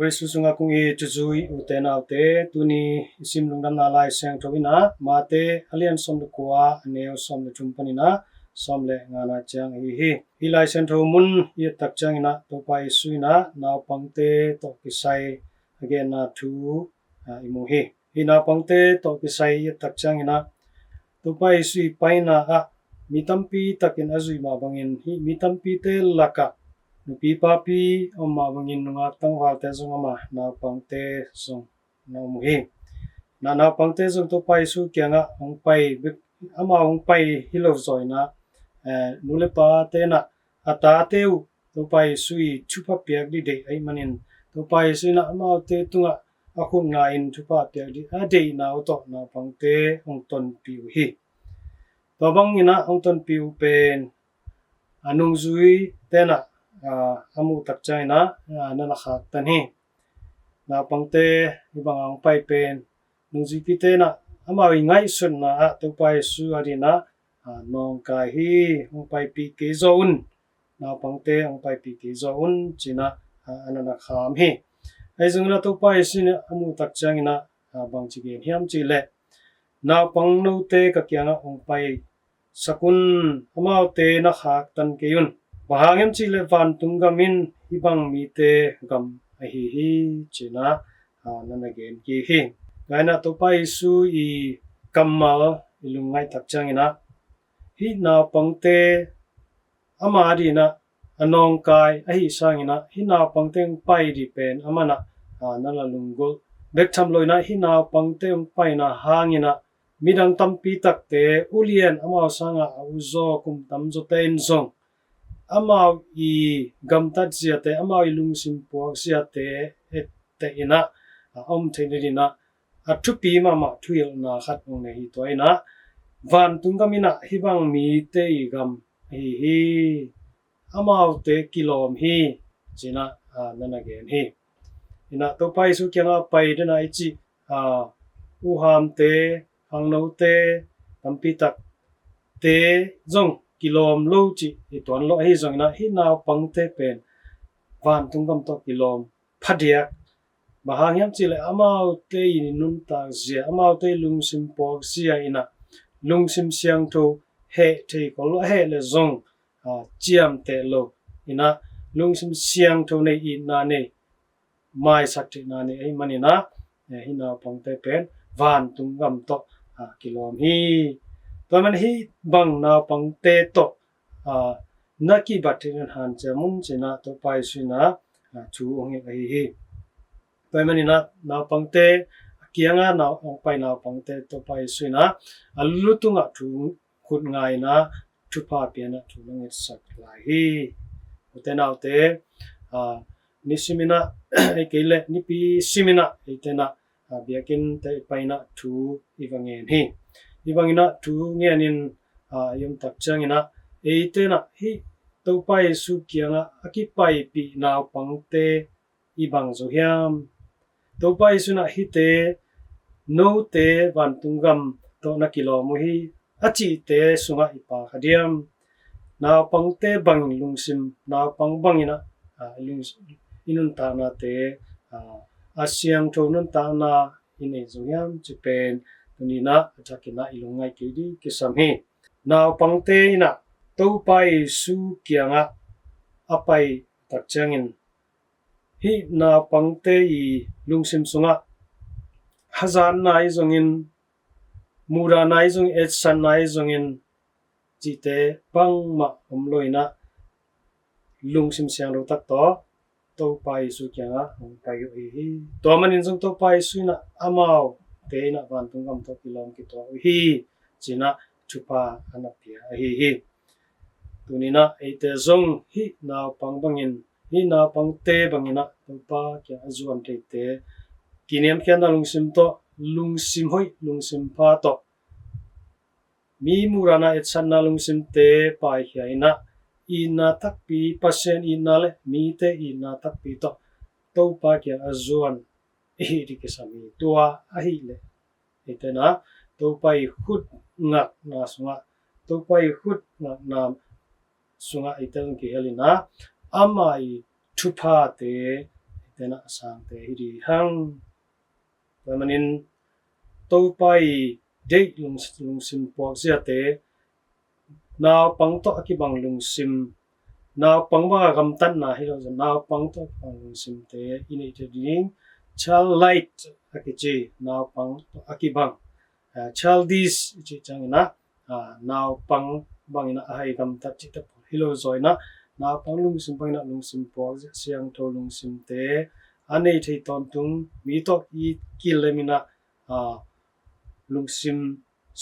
Yesu sunga kung e jujui uten autte tuni isim lungdam na lai seng thobina mate alian som de kwa neo som de chumpanina somle ngana chang hi hilai sen thomun ye tak changina to pai suina naw pangte to kisai again na thu imu hi hina pangte to kisai ye tak changina to pai sui paina a mitampi takin azui ma bangin hi mitampi te laka nupi papi amma bangin nunga tangwal te zongama na pangte song na mu hi na pangte zong to pai su kyanga ong pai ama ong pai hilo zoina nulepa te na ata teu to pai sui chupa piak di de ai manin to pai suina ama te tunga akhun nga in chupa piak di ade na to na pangte ong ton piu hi to bangina ong ton piu pen anung zui te na amu tak chaina na kha tan hi na pangte ibang ang pai pen nung zui pi te na ama ngai sun na to pai su arina nong kai hi ong pai pi ke zoun na pangte ong pai pi ke zoun china anana kham hi ai zungna to pai sin amu tak changina bang chi ge hiam chi le na pang no te ka kyanga ong pai sakun amau te na khak tan ke yun bahangem chi le van tunggamin ibang mi te gam hi china nana gen ki hi gaina to pai su I kammal ilungai tak changina hi na pangte ama dina anong kai ahi sangina hi na pangteng pai di pen amana nala lunggol bek tham loina hi na pangteng pai na hangina midang tampi takte ulien ama sanga uzo kum tamzo ten zong ama I gamtat ziate ama ilung simpuak ziate ette ina om thenina athupi mama thuil na khat ong nei toina van tunggamina hibang mi te gam hi amau te kilom hi china nana gen hi ina to pai su kyanga pai dena ichi uham te hangno te tampi tak te zong kilom lo chi itwan lo hi zong na hi naw pangte pen van tunggam to kilom phadiak bahangyam chile amau te nun ta zia amau te lungsim pok sia ina lungsim siang tho he the ko lo he le zong chiam te lo ina lungsim siang tho nei ina nei mai sakti na nei ai manina hina pangte pen van tunggam to kilom hi to man hi bang na pangte to naki batin han chamun china to pai sina chu ong hi to manina na pangte kianga na ong pai na pangte to pai sina alutunga thu khut ngai na thupa piana thulung sak lai hi utenaute nisimina ekele nipi simina itena biakin te paina thu iwangen hi iwangina thu ngenin yum tak changina eitena hi to pai su kianga akipai pi na pangte ibang zo hiam to pai suna hi te no te van tunggam to na kilomo hi achi te sunga ipa khadiam na pangte bang lungsim na pangbangina inun ta na te asyang thonun ta na ine zoyam chipen tunina atakina ilungai kidi kisam hi na pangte ina to pai su kianga apai tak changin hi na pangte I lungsim sunga hazan nai zongin mura nai zong etsan nai zongin jite pangma omloina lungsim siang ro tak to pai su kyanga ong pai hi to manin zong to pai suina amau te na van tunggam to kilom ki to hi china chupa anapia hi tunina ite zong hi na pangbangin hi na pangte bangina to pa kya azuan te kiniam kyan lungsim to lungsim hoi lungsim pha to mi murana etsan na lungsim te pai hiaina ina takpi pasen ina le mi te ina takpi to pa kya azuan hi dikisami tua ahi le itena to pai khut ngak na sunga to pai khut ngak na sunga itel ki helina amai thupa te te na sang te hi ri hang pa manin to pai de lung sim pok sia te naw pang to akibang lung sim naw pang ba gam tan na hi lo naw pang to pang lung sim te ini te ding child light akichi naw pang to akibang childish chi changina naw pang bangina ai gam ta chi ta hi lo zoina naw pang lung sim pang na lung sim pok siang tho lung sim te anei thei ton tung mi to I kilemina lung sim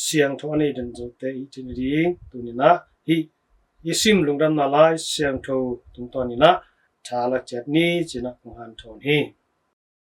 siang tho anei den zo te I tin ri tunina hi isim lungdam na lai siang tho tung tonina thala chet ni china han thon hi